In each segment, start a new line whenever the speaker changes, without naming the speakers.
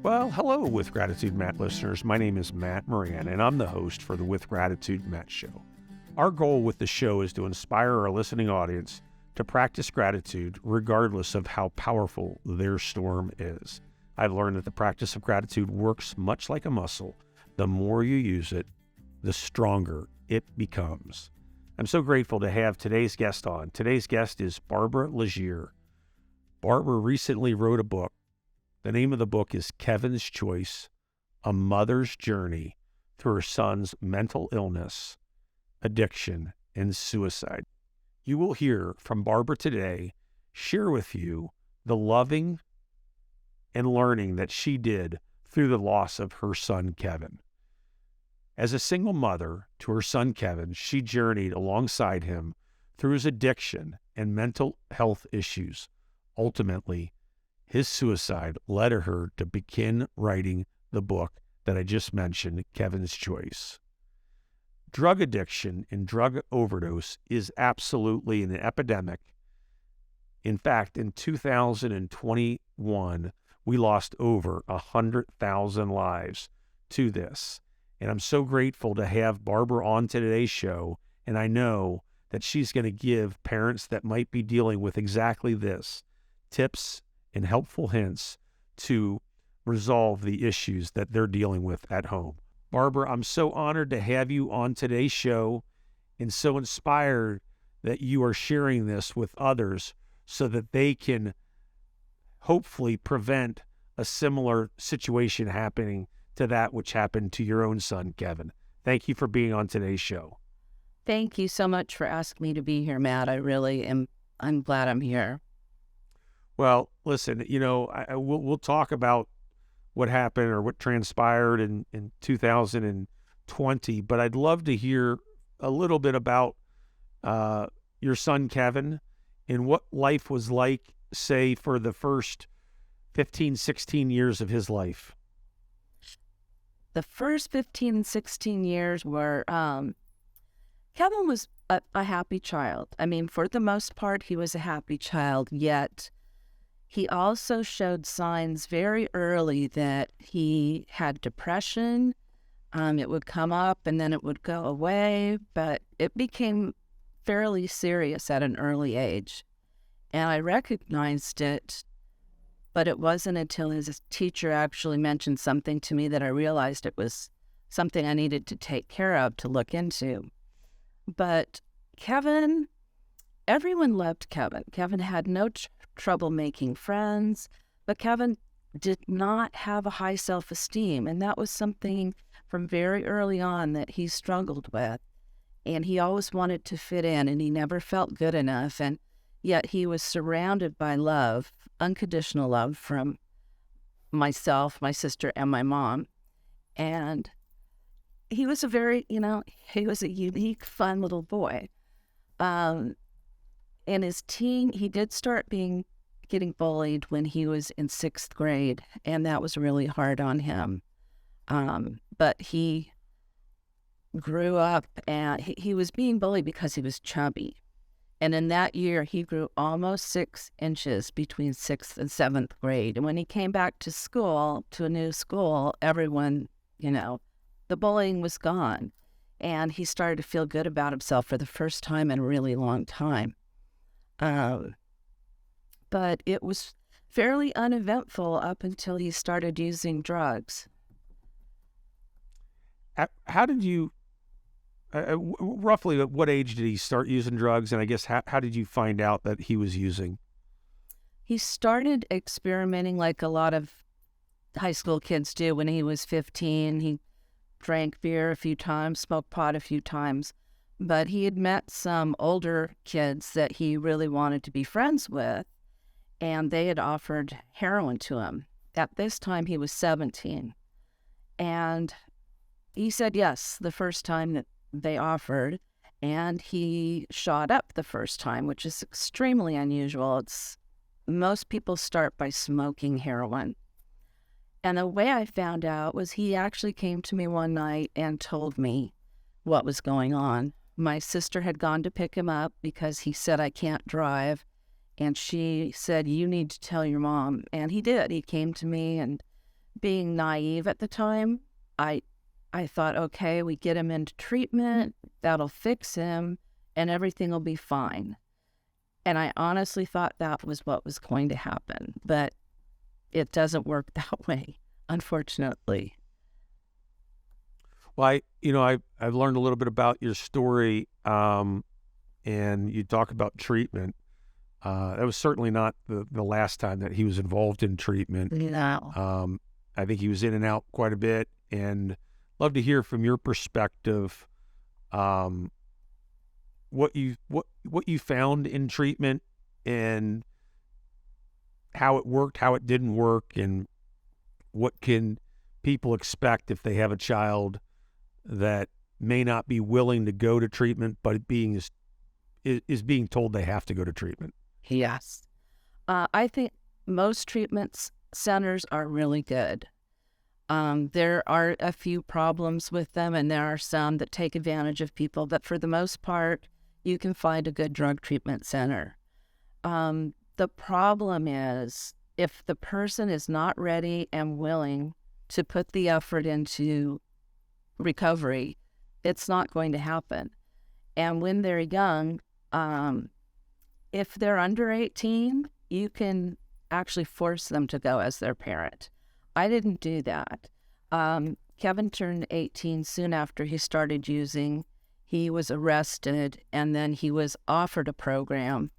Well, hello, With Gratitude Matt listeners. My name is Matt Moran, and I'm the host for the With Gratitude Matt Show. Our goal with the show is to inspire our listening audience to practice gratitude regardless of how powerful their storm is. I've learned that the practice of gratitude works much like a muscle. The more you use it, the stronger it becomes. I'm so grateful to have today's guest on. Today's guest is Barbara Legere. Barbara recently wrote a book. The name of the book is Kevin's Choice, A Mother's Journey Through Her Son's Mental Illness, Addiction, and Suicide. You will hear from Barbara today, share with you the loving and learning that she did through the loss of her son, Kevin. As a single mother to her son, Kevin, she journeyed alongside him through his addiction and mental health issues. Ultimately, his suicide led her to begin writing the book that I just mentioned, Kevin's Choice. Drug addiction and drug overdose is absolutely an epidemic. In fact, in 2021, we lost over 100,000 lives to this. And I'm so grateful to have Barbara on today's show. And I know that she's going to give parents that might be dealing with exactly this tips and helpful hints to resolve the issues that they're dealing with at home. Barbara, I'm so honored to have you on today's show and so inspired that you are sharing this with others so that they can hopefully prevent a similar situation happening to that which happened to your own son, Kevin. Thank you for being on today's show.
Thank you so much for asking me to be here, Matt. I'm glad I'm here.
Well, listen, we'll talk about what happened or what transpired in 2020, but I'd love to hear a little bit about your son, Kevin, and what life was like, say, for the first 15, 16 years of his life.
The first 15 and 16 years were, Kevin was a happy child. I mean, for the most part, he was a happy child, yet he also showed signs very early that he had depression. It would come up and then it would go away, but it became fairly serious at an early age. And I recognized it, but it wasn't until his teacher actually mentioned something to me that I realized it was something I needed to take care of, to look into. But Kevin, everyone loved Kevin. Kevin had no trouble making friends, but Kevin did not have a high self-esteem, and that was something from very early on that he struggled with. And he always wanted to fit in, and he never felt good enough, and yet he was surrounded by love, unconditional love from myself, my sister, and my mom. And he was he was a unique, fun little boy. In his teen, he did start getting bullied when he was in 6th grade, and that was really hard on him. But he grew up, and he was being bullied because he was chubby. And in that year, he grew almost 6 inches between 6th and 7th grade. And when he came back to school, to a new school, everyone, the bullying was gone. And he started to feel good about himself for the first time in a really long time. But it was fairly uneventful up until he started using drugs.
How did you, roughly at what age did he start using drugs? And I guess how did you find out that he was using?
He started experimenting like a lot of high school kids do. When he was 15, he drank beer a few times, smoked pot a few times. But he had met some older kids that he really wanted to be friends with, and they had offered heroin to him. At this time, he was 17. And he said yes the first time that they offered, and he shot up the first time, which is extremely unusual. Most people start by smoking heroin. And the way I found out was he actually came to me one night and told me what was going on. My sister had gone to pick him up because he said, I can't drive. And she said, you need to tell your mom. And he did. He came to me and being naive at the time, I thought, okay, we get him into treatment, that'll fix him, and everything will be fine. And I honestly thought that was what was going to happen, but it doesn't work that way, unfortunately.
Well, I've learned a little bit about your story, and you talk about treatment. That was certainly not the last time that he was involved in treatment.
No.
I think he was in and out quite a bit, and love to hear from your perspective, what you found in treatment and how it worked, how it didn't work, and what can people expect if they have a child that may not be willing to go to treatment, but is being told they have to go to treatment.
Yes. I think most treatment centers are really good. There are a few problems with them, and there are some that take advantage of people, but for the most part, you can find a good drug treatment center. The problem is if the person is not ready and willing to put the effort into recovery, it's not going to happen. And when they're young, if they're under 18, you can actually force them to go as their parent. I didn't do that. Kevin turned 18 soon after he started using. He was arrested, and then he was offered a program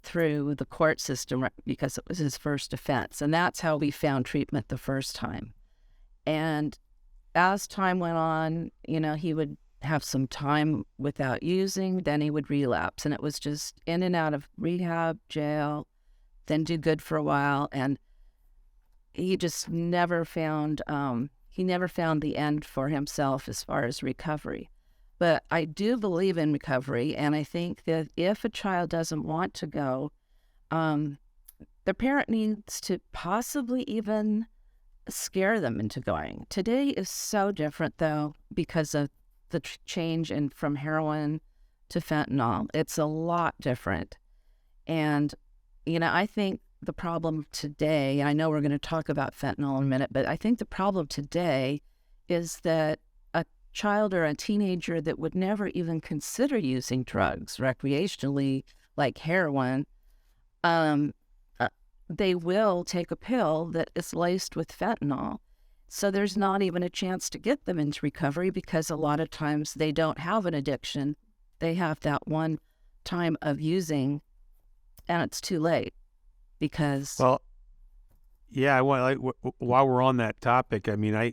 through the court system because it was his first offense. And that's how we found treatment the first time. And as time went on, he would have some time without using, then he would relapse. And it was just in and out of rehab, jail, then do good for a while. And he just never found, the end for himself as far as recovery. But I do believe in recovery, and I think that if a child doesn't want to go, the parent needs to possibly even scare them into going. Today is so different, though, because of the change from heroin to fentanyl. It's a lot different. And, I think the problem today, I know we're going to talk about fentanyl in a minute, but I think the problem today is that a child or a teenager that would never even consider using drugs recreationally, like heroin, they will take a pill that is laced with fentanyl. So there's not even a chance to get them into recovery because a lot of times they don't have an addiction. They have that one time of using, and it's too late because...
Well, yeah, while we're on that topic, I mean, I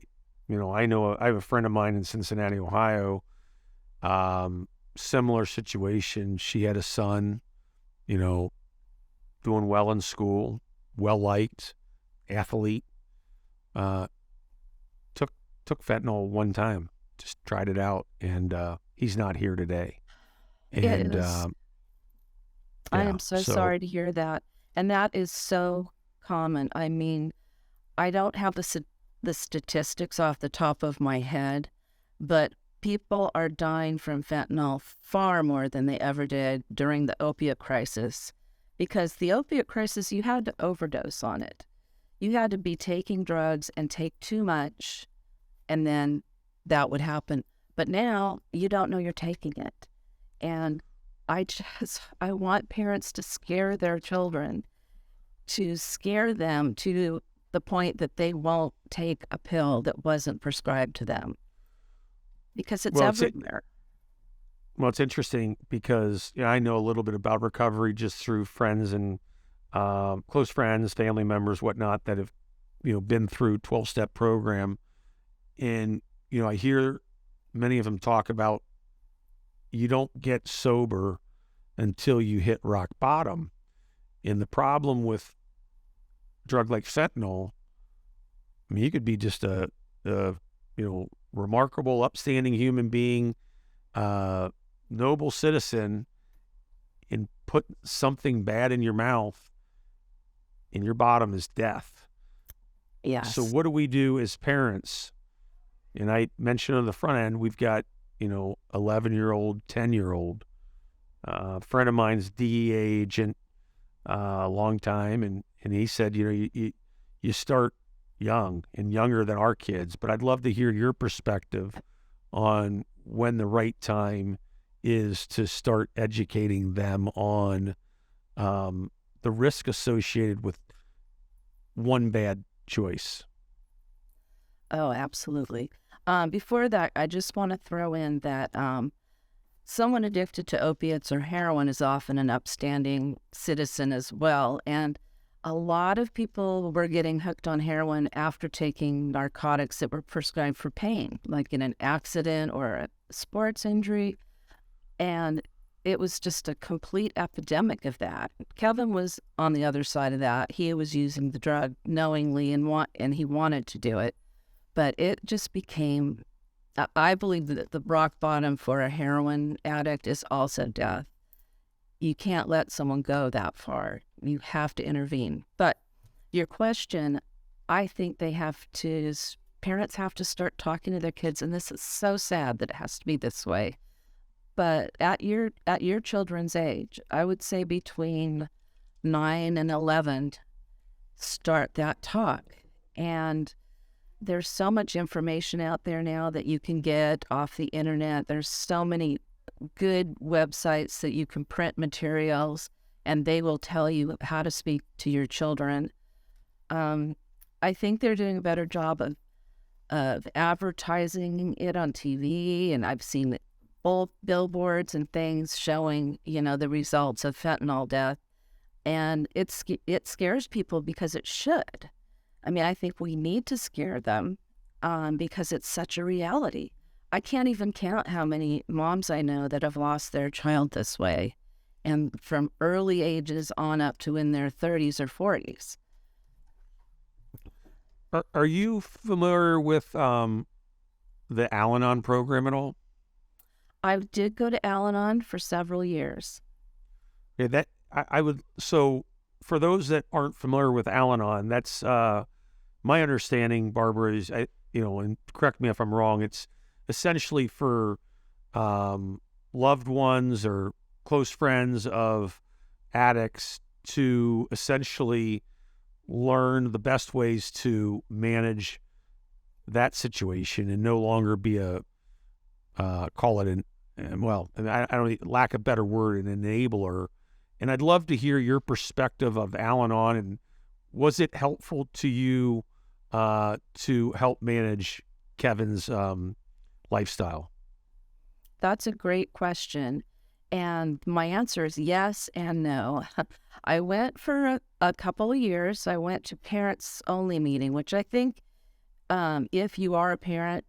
know I have a friend of mine in Cincinnati, Ohio, similar situation. She had a son, doing well in school, well-liked, athlete, took fentanyl one time, just tried it out, and he's not here today. And
I am so sorry to hear that. And that is so common. I mean, I don't have the statistics off the top of my head, but people are dying from fentanyl far more than they ever did during the opiate crisis. Because the opiate crisis, you had to overdose on it. You had to be taking drugs and take too much, and then that would happen. But now you don't know you're taking it. And I want parents to scare their children, to scare them to the point that they won't take a pill that wasn't prescribed to them. Because it's everywhere.
Well, it's interesting because I know a little bit about recovery just through friends and close friends, family members, whatnot, that have, been through 12-step program. And, I hear many of them talk about you don't get sober until you hit rock bottom. And the problem with drug like fentanyl, I mean, you could be just a remarkable, upstanding human being, noble citizen, and put something bad in your mouth, and your bottom is death.
Yes.
So what do we do as parents? And I mentioned on the front end, we've got, 11-year-old, 10-year-old, friend of mine's DEA agent, a long time. And he said, you start young and younger than our kids, but I'd love to hear your perspective on when the right time is to start educating them on the risk associated with one bad choice.
Oh, absolutely. Before that, I just want to throw in that someone addicted to opiates or heroin is often an upstanding citizen as well. And a lot of people were getting hooked on heroin after taking narcotics that were prescribed for pain, like in an accident or a sports injury. And it was just a complete epidemic of that. Kevin was on the other side of that. He was using the drug knowingly and he wanted to do it. But it just became, I believe that the rock bottom for a heroin addict is also death. You can't let someone go that far. You have to intervene. But your question, I think parents have to start talking to their kids, and this is so sad that it has to be this way. But at your children's age, I would say between 9 and 11, start that talk. And there's so much information out there now that you can get off the internet. There's so many good websites that you can print materials, and they will tell you how to speak to your children. I think they're doing a better job of advertising it on TV, and I've seen old billboards and things showing, the results of fentanyl death, and it scares people because it should. I mean, I think we need to scare them because it's such a reality. I can't even count how many moms I know that have lost their child this way, and from early ages on up to in their 30s or 40s.
Are you familiar with the Al-Anon program at all?
I did go to Al-Anon for several years.
Yeah, that I would. So for those that aren't familiar with Al-Anon, that's my understanding, Barbara, is and correct me if I'm wrong. It's essentially for loved ones or close friends of addicts to essentially learn the best ways to manage that situation and no longer be call it I don't lack a better word, an enabler. And I'd love to hear your perspective of Al-Anon, and was it helpful to you to help manage Kevin's lifestyle?
That's a great question. And my answer is yes and no. I went for a couple of years. I went to parents only meeting, which I think if you are a parent,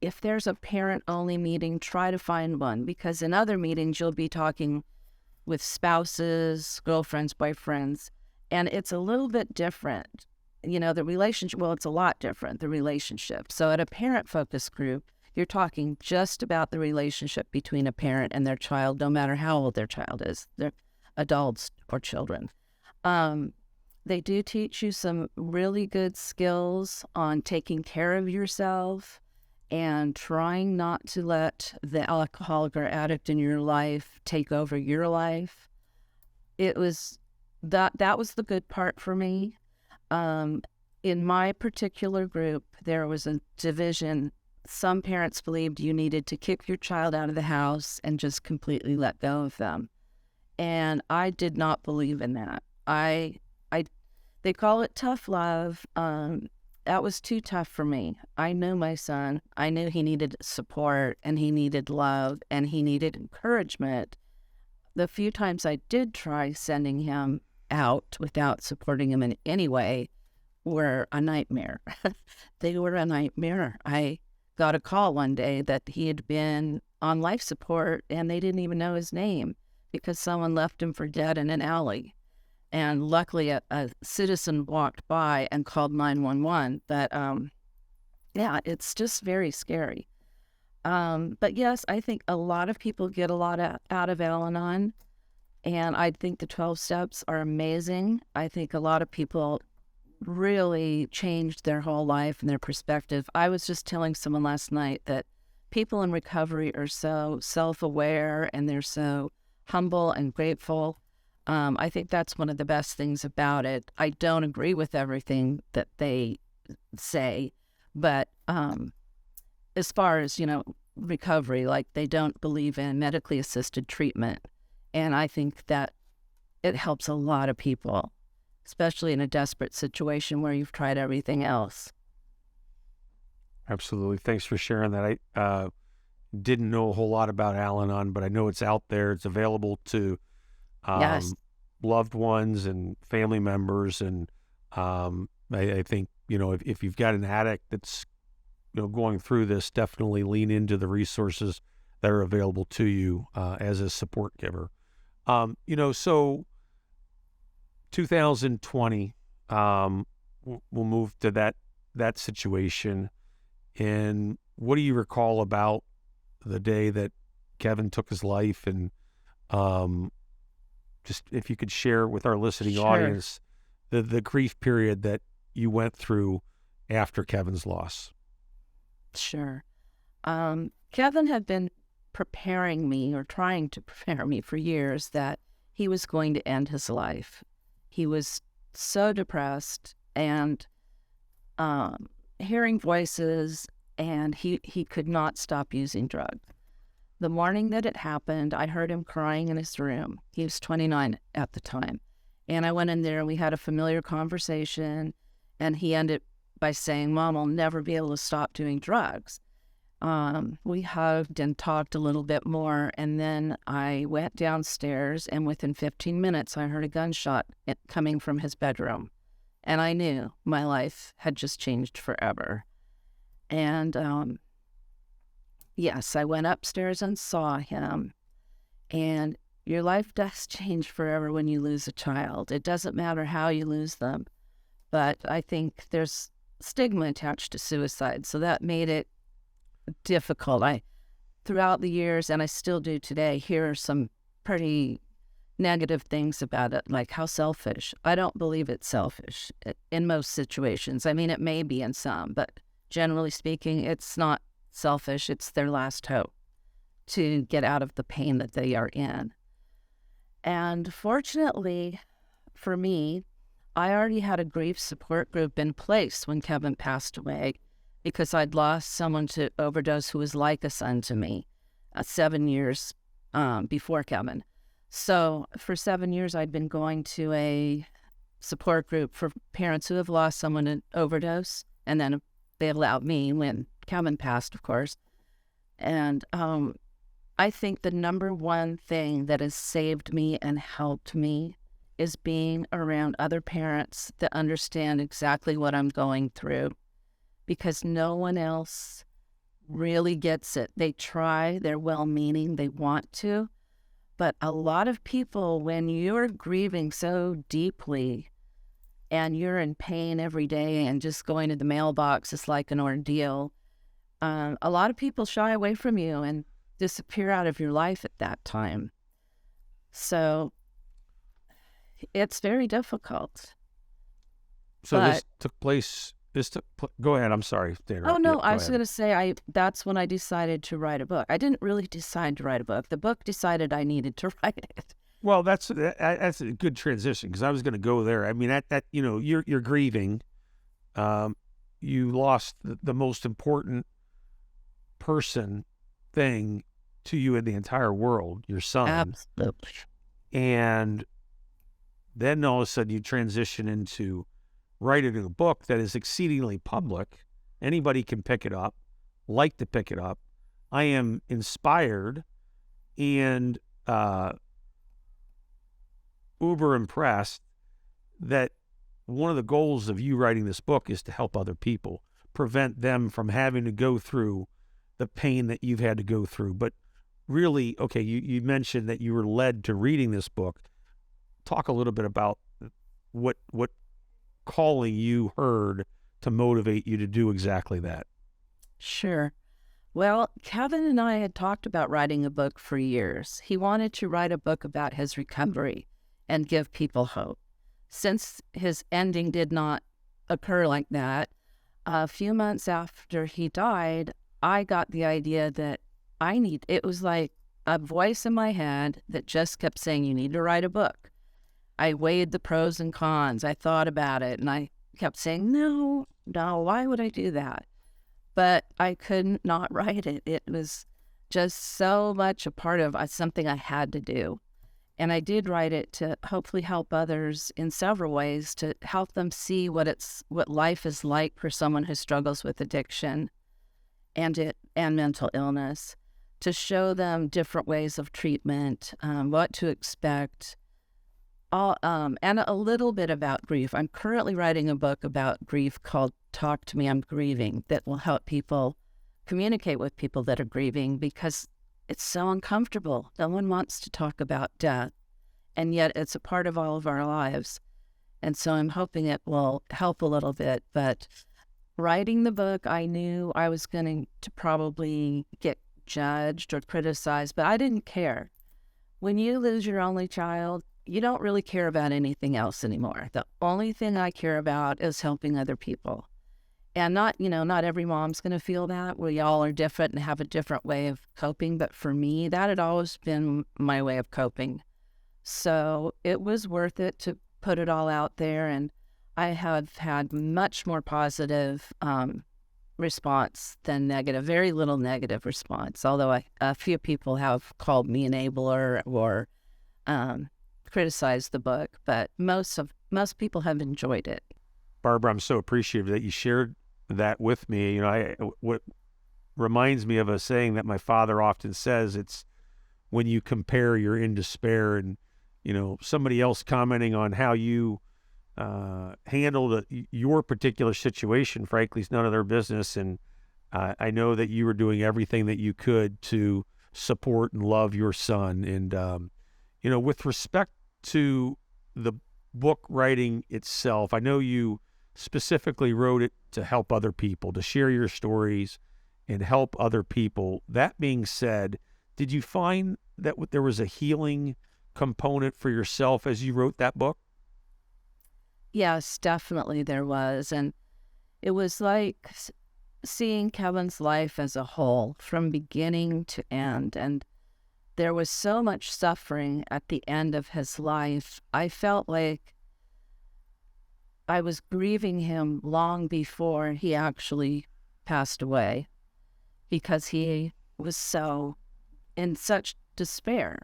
if there's a parent-only meeting, try to find one, because in other meetings, you'll be talking with spouses, girlfriends, boyfriends, and it's a little bit different. The relationship, well, it's a lot different, the relationship. So at a parent-focused group, you're talking just about the relationship between a parent and their child, no matter how old their child is. They're adults or children. They do teach you some really good skills on taking care of yourself, and trying not to let the alcoholic or addict in your life take over your life. It was that was the good part for me. In my particular group, there was a division. Some parents believed you needed to kick your child out of the house and just completely let go of them. And I did not believe in that. They call it tough love. That was too tough for me. I knew my son. I knew he needed support, and he needed love, and he needed encouragement. The few times I did try sending him out without supporting him in any way were a nightmare. They were a nightmare. I got a call one day that he had been on life support, and they didn't even know his name because someone left him for dead in an alley. And luckily, a citizen walked by and called 911. But it's just very scary. But yes, I think a lot of people get a lot out of Al-Anon. And I think the 12 steps are amazing. I think a lot of people really changed their whole life and their perspective. I was just telling someone last night that people in recovery are so self-aware, and they're so humble and grateful. I think that's one of the best things about it. I don't agree with everything that they say. But as far as, recovery, like they don't believe in medically assisted treatment. And I think that it helps a lot of people, especially in a desperate situation where you've tried everything else.
Absolutely. Thanks for sharing that. I didn't know a whole lot about Al-Anon, but I know it's out there. It's available to
Yes,
loved ones and family members. And I think, if you've got an addict that's, going through this, definitely lean into the resources that are available to you as a support giver. So 2020, we'll move to that situation. And what do you recall about the day that Kevin took his life? And just if you could share with our listening
sure,
audience the grief period that you went through after Kevin's loss.
sure. Kevin had been preparing me or trying to prepare me for years that he was going to end his life. He was so depressed and hearing voices, and he could not stop using drugs. The morning that it happened, I heard him crying in his room. He was 29 at the time. And I went in there and we had a familiar conversation, and he ended by saying, "Mom, I'll never be able to stop doing drugs." We hugged and talked a little bit more, and then I went downstairs, and within 15 minutes, I heard a gunshot coming from his bedroom. And I knew my life had just changed forever. And yes, I went upstairs and saw him. And your life does change forever when you lose a child. It doesn't matter how you lose them. But I think there's stigma attached to suicide, so that made it difficult. Throughout the years, and I still do today, hear some pretty negative things about it, like how selfish. I don't believe it's selfish in most situations. I mean, it may be in some, but generally speaking, it's not selfish. It's their last hope to get out of the pain that they are in. And fortunately for me, I already had a grief support group in place when Kevin passed away, because I'd lost someone to overdose who was like a son to me 7 years before Kevin. So for 7 years, I'd been going to a support group for parents who have lost someone to overdose, and then they allowed me when Kevin passed, of course. And I think the number one thing that has saved me and helped me is being around other parents that understand exactly what I'm going through, because no one else really gets it. They try, they're well-meaning, they want to, but a lot of people, when you're grieving so deeply and you're in pain every day and just going to the mailbox is like an ordeal, a lot of people shy away from you and disappear out of your life at that time. So it's very difficult.
So
But
go ahead. I'm sorry to interrupt
oh no,
you.
I
Go
was
ahead.
going to say that's when I decided to write a book. I didn't really decide to write a book. The book decided I needed to write it.
Well, that's a good transition, because I was going to go there. I mean, you're grieving. You lost the most important thing to you in the entire world, your son,
Absolutely.
and then all of a sudden you transition into writing a book that is exceedingly public. Anybody can pick it up, like to pick it up. I am inspired and uber impressed that one of the goals of you writing this book is to help other people, prevent them from having to go through the pain that you've had to go through. But really, okay, you mentioned that you were led to reading this book. Talk a little bit about what calling you heard to motivate you to do exactly that.
Sure. Well, Kevin and I had talked about writing a book for years. He wanted to write a book about his recovery and give people hope. Since his ending did not occur like that, a few months after he died, I got the idea that it was like a voice in my head that just kept saying, "You need to write a book." I weighed the pros and cons. I thought about it, and I kept saying, "No, no, why would I do that? But I couldn't not write it. It was just so much a part of something I had to do. And I did write it to hopefully help others in several ways, to help them see what life is like for someone who struggles with addiction and mental illness, to show them different ways of treatment, what to expect, and a little bit about grief. I'm currently writing a book about grief called Talk to Me, I'm Grieving, that will help people communicate with people that are grieving, because it's so uncomfortable. No one wants to talk about death, and yet it's a part of all of our lives. And so I'm hoping it will help a little bit. But writing the book, I knew I was going to probably get judged or criticized, but I didn't care. When you lose your only child, you don't really care about anything else anymore. The only thing I care about is helping other people. And not every mom's going to feel that. We all are different and have a different way of coping. But for me, that had always been my way of coping. So it was worth it to put it all out there. And I have had much more positive response than negative, very little negative response. Although a few people have called me an enabler or criticized the book, but most people have enjoyed it.
Barbara, I'm so appreciative that you shared that with me. What reminds me of a saying that my father often says, it's when you compare, you're in despair. And, somebody else commenting on how you handled your particular situation, frankly, is none of their business. And I know that you were doing everything that you could to support and love your son. And, with respect to the book writing itself, I know you specifically wrote it to help other people, to share your stories and help other people. That being said, did you find that there was a healing component for yourself as you wrote that book?
Yes, definitely there was. And it was like seeing Kevin's life as a whole from beginning to end. And there was so much suffering at the end of his life. I felt like I was grieving him long before he actually passed away, because he was in such despair.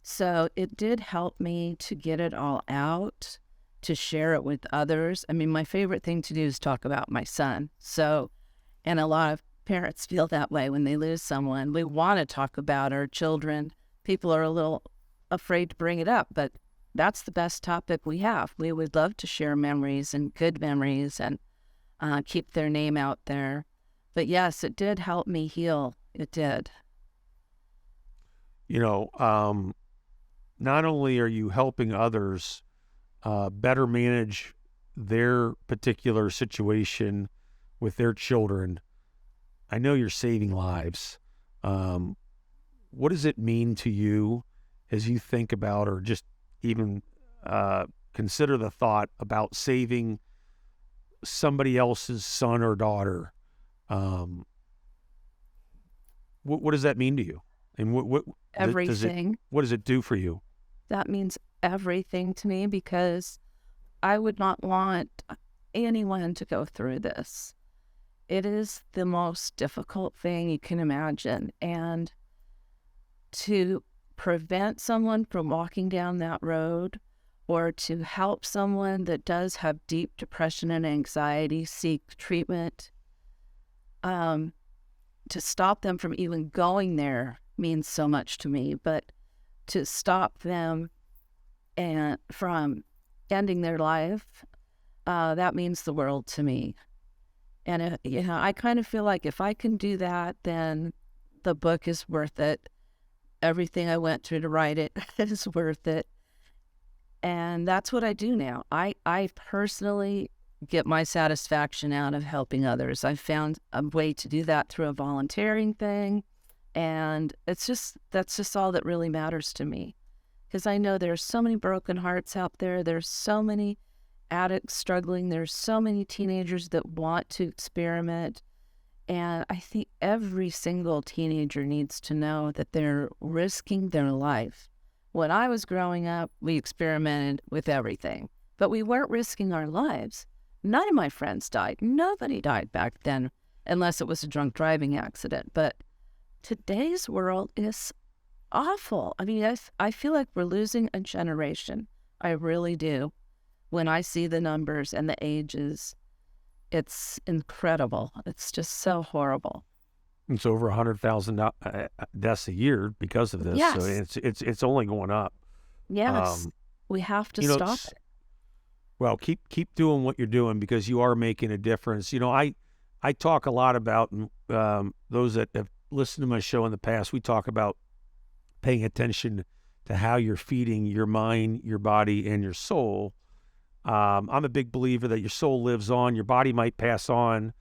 So it did help me to get it all out, to share it with others. I mean, my favorite thing to do is talk about my son. And a lot of parents feel that way when they lose someone. We want to talk about our children. People are a little afraid to bring it up, but that's the best topic we have. We would love to share memories and good memories and keep their name out there. But yes, it did help me heal. It did.
Not only are you helping others better manage their particular situation with their children, I know you're saving lives. What does it mean to you as you think about, or just even consider the thought about saving somebody else's son or daughter? What does that mean to you? And what
Everything.
What does it do for you?
That means everything to me, because I would not want anyone to go through this. It is the most difficult thing you can imagine. And to prevent someone from walking down that road, or to help someone that does have deep depression and anxiety seek treatment, to stop them from even going there means so much to me. But to stop them and from ending their life, that means the world to me. And I kind of feel like if I can do that, then the book is worth it. Everything I went through to write it is worth it. And that's what I do now. I personally get my satisfaction out of helping others. I found a way to do that through a volunteering thing. And that's just all that really matters to me. Because I know there's so many broken hearts out there. There's so many addicts struggling. There's so many teenagers that want to experiment. And I think every single teenager needs to know that they're risking their life. When I was growing up, we experimented with everything, but we weren't risking our lives. None of my friends died. Nobody died back then, unless it was a drunk driving accident. But today's world is awful. I mean, I feel like we're losing a generation. I really do. When I see the numbers and the ages, it's incredible. It's just so horrible.
It's over 100,000 deaths a year because of this.
Yes.
So it's only going up.
Yes. We have to stop it.
Well, keep doing what you're doing because you are making a difference. I talk a lot about those that have listened to my show in the past. We talk about paying attention to how you're feeding your mind, your body, and your soul. I'm a big believer that your soul lives on. Your body might pass on.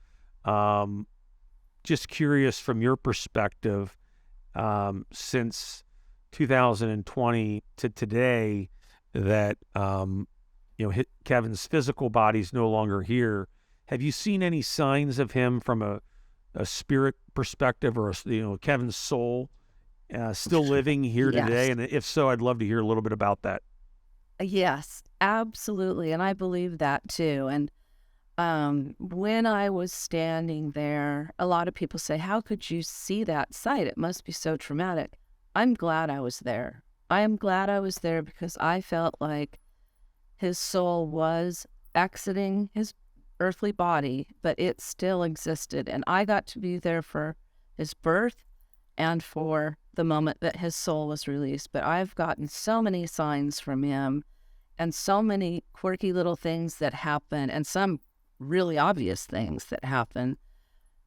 Just curious from your perspective, since 2020 to today, that Kevin's physical body's no longer here. Have you seen any signs of him from a spirit perspective, or Kevin's soul still living here today? And if so, I'd love to hear a little bit about that.
Yes, absolutely. And I believe that too. And when I was standing there, a lot of people say, how could you see that sight? It must be so traumatic. I'm glad I was there. I am glad I was there because I felt like his soul was exiting his earthly body, but it still existed. And I got to be there for his birth and for the moment that his soul was released. But I've gotten so many signs from him and so many quirky little things that happen and some really obvious things that happen.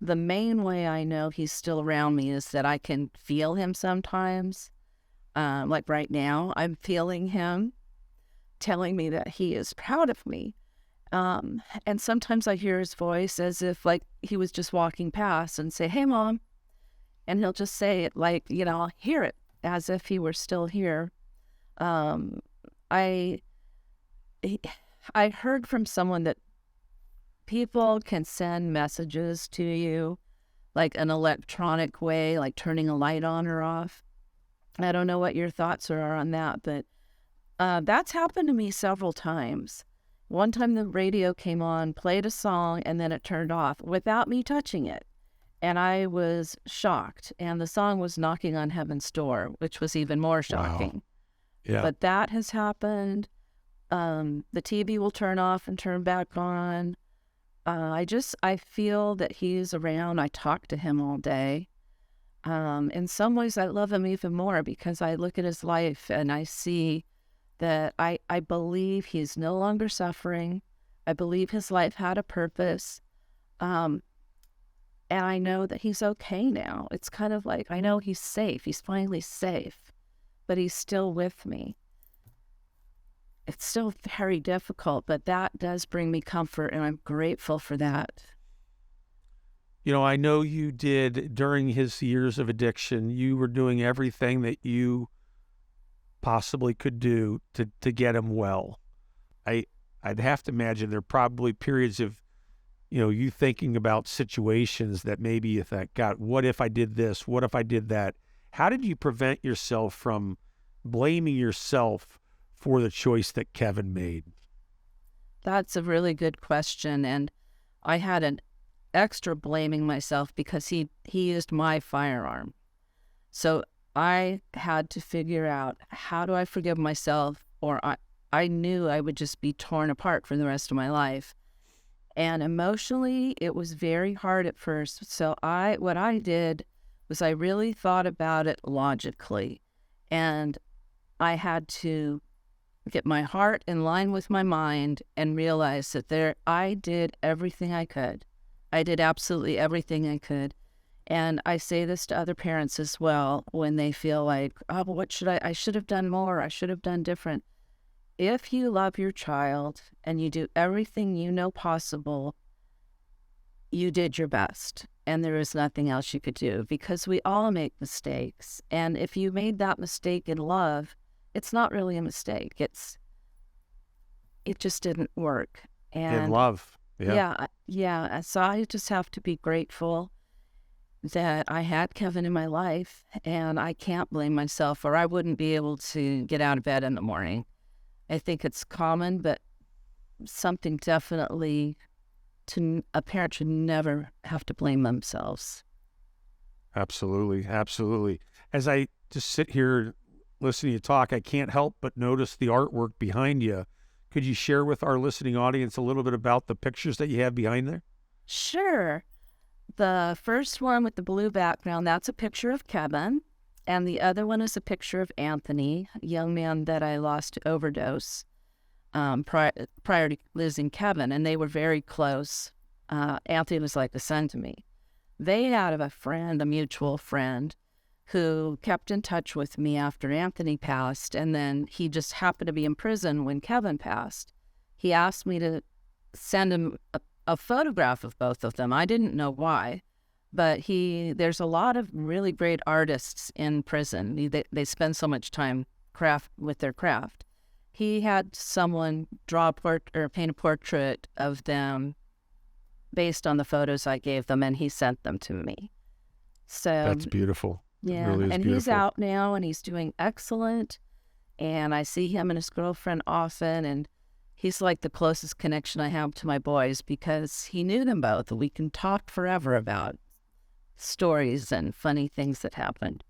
The main way I know he's still around me is that I can feel him sometimes. Like right now, I'm feeling him telling me that he is proud of me. And sometimes I hear his voice as if like he was just walking past and say, hey, Mom. And he'll just say it like, I'll hear it as if he were still here. I heard from someone that people can send messages to you like an electronic way, like turning a light on or off. I don't know what your thoughts are on that, but that's happened to me several times. One time the radio came on, played a song, and then it turned off without me touching it. And I was shocked. And the song was Knocking on Heaven's Door, which was even more shocking.
Wow. Yeah.
But that has happened. The TV will turn off and turn back on. I feel that he's around. I talk to him all day. In some ways, I love him even more because I look at his life and I see that I believe he's no longer suffering. I believe his life had a purpose. And I know that he's okay now. It's kind of like, I know he's safe. He's finally safe, but he's still with me. It's still very difficult, but that does bring me comfort, and I'm grateful for that.
I know you did during his years of addiction, you were doing everything that you possibly could do to get him well. I'd have to imagine there are probably periods of you thinking about situations that maybe you think, God, what if I did this? What if I did that? How did you prevent yourself from blaming yourself for the choice that Kevin made?
That's a really good question. And I had an extra blaming myself because he used my firearm. So I had to figure out, how do I forgive myself? Or I knew I would just be torn apart for the rest of my life. And emotionally, it was very hard at first. So what I did was I really thought about it logically. And I had to get my heart in line with my mind and realize that I did everything I could. I did absolutely everything I could. And I say this to other parents as well when they feel like, oh, what I should have done more. I should have done different. If you love your child and you do everything you know possible, you did your best. And there is nothing else you could do because we all make mistakes. And if you made that mistake in love, it's not really a mistake. It just didn't work. And
in love. Yeah.
Yeah. So I just have to be grateful that I had Kevin in my life, and I can't blame myself, or I wouldn't be able to get out of bed in the morning. I think it's common, but something definitely a parent should never have to blame themselves.
Absolutely. Absolutely. As I just sit here listening to you talk, I can't help but notice the artwork behind you. Could you share with our listening audience a little bit about the pictures that you have behind there?
Sure. The first one with the blue background, that's a picture of Kevin. And the other one is a picture of Anthony, a young man that I lost to overdose prior to losing Kevin. And they were very close. Anthony was like a son to me. They had a friend, a mutual friend, who kept in touch with me after Anthony passed. And then he just happened to be in prison when Kevin passed. He asked me to send him a photograph of both of them. I didn't know why, but there's a lot of really great artists in prison. They spend so much time with their craft. He had someone paint a portrait of them based on the photos I gave them, and he sent them to me. So
that's beautiful.
Yeah,
It really is
and
beautiful.
he's out now, and he's doing excellent. And I see him and his girlfriend often, and he's like the closest connection I have to my boys because he knew them both. We can talk forever about stories and funny things that happened.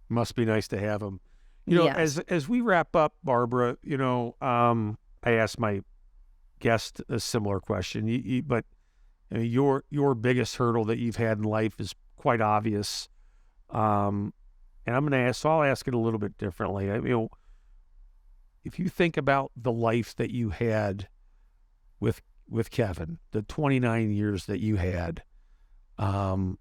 Must be nice to have them. You know,
Yes.
as we wrap up, Barbara, I asked my guest a similar question, but your biggest hurdle that you've had in life is quite obvious. And I'll ask it a little bit differently. If you think about the life that you had with Kevin, the 29 years that you had, in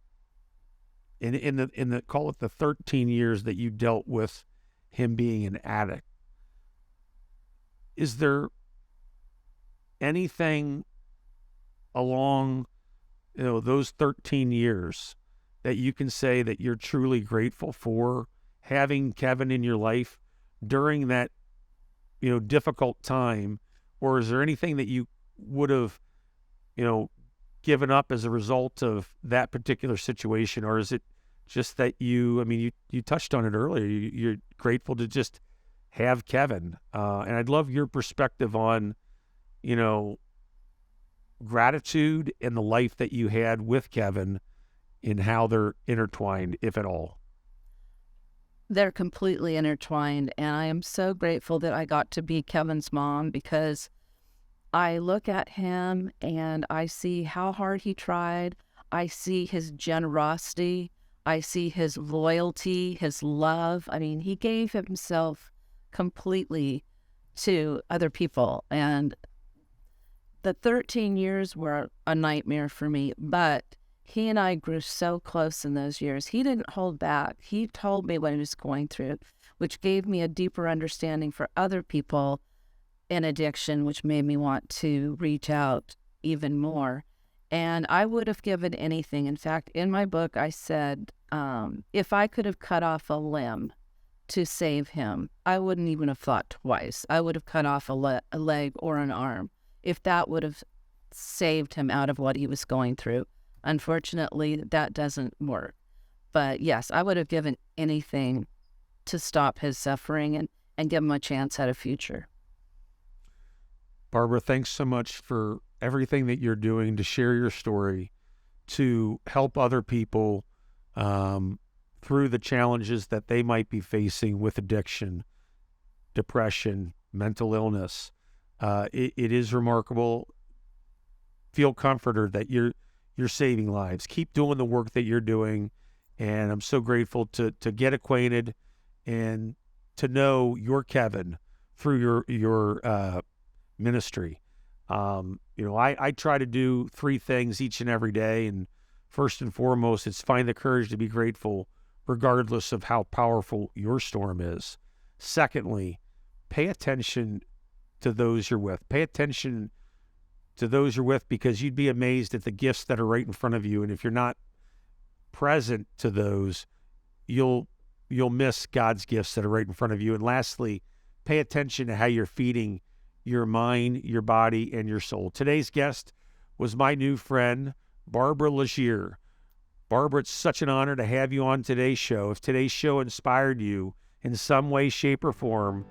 the call it the 13 years that you dealt with him being an addict, is there anything along those 13 years that you can say that you're truly grateful for having Kevin in your life during that difficult time? Or is there anything that you would have given up as a result of that particular situation? Or is it just that you touched on it earlier, you're grateful to just have Kevin? And I'd love your perspective on gratitude and the life that you had with Kevin and how they're intertwined, if at all.
They're completely intertwined, and I am so grateful that I got to be Kevin's mom because I look at him and I see how hard he tried. I see his generosity. I see his loyalty, his love. I mean, he gave himself completely to other people, and the 13 years were a nightmare for me, but he and I grew so close in those years. He didn't hold back. He told me what he was going through, which gave me a deeper understanding for other people in addiction, which made me want to reach out even more. And I would have given anything. In fact, in my book, I said, if I could have cut off a limb to save him, I wouldn't even have thought twice. I would have cut off a leg or an arm if that would have saved him out of what he was going through. Unfortunately, that doesn't work. But yes, I would have given anything to stop his suffering and give him a chance at a future.
Barbara, thanks so much for everything that you're doing to share your story, to help other people through the challenges that they might be facing with addiction, depression, mental illness. It is remarkable. Feel comforted that you're saving lives. Keep doing the work that you're doing, and I'm so grateful to get acquainted and to know your Kevin through your ministry. I try to do three things each and every day, and first and foremost, it's find the courage to be grateful regardless of how powerful your storm is. Secondly, pay attention to those you're with. Pay attention to those you're with, because you'd be amazed at the gifts that are right in front of you. And if you're not present to those, you'll miss God's gifts that are right in front of you. And lastly, pay attention to how you're feeding your mind, your body, and your soul. Today's guest was my new friend, Barbara Legere. Barbara, it's such an honor to have you on today's show. If today's show inspired you in some way, shape, or form,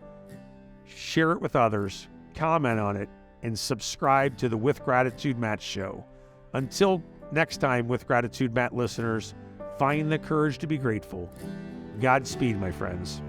share it with others, comment on it, and subscribe to the With Gratitude Matt Show. Until next time, with Gratitude Matt listeners, find the courage to be grateful. Godspeed, my friends.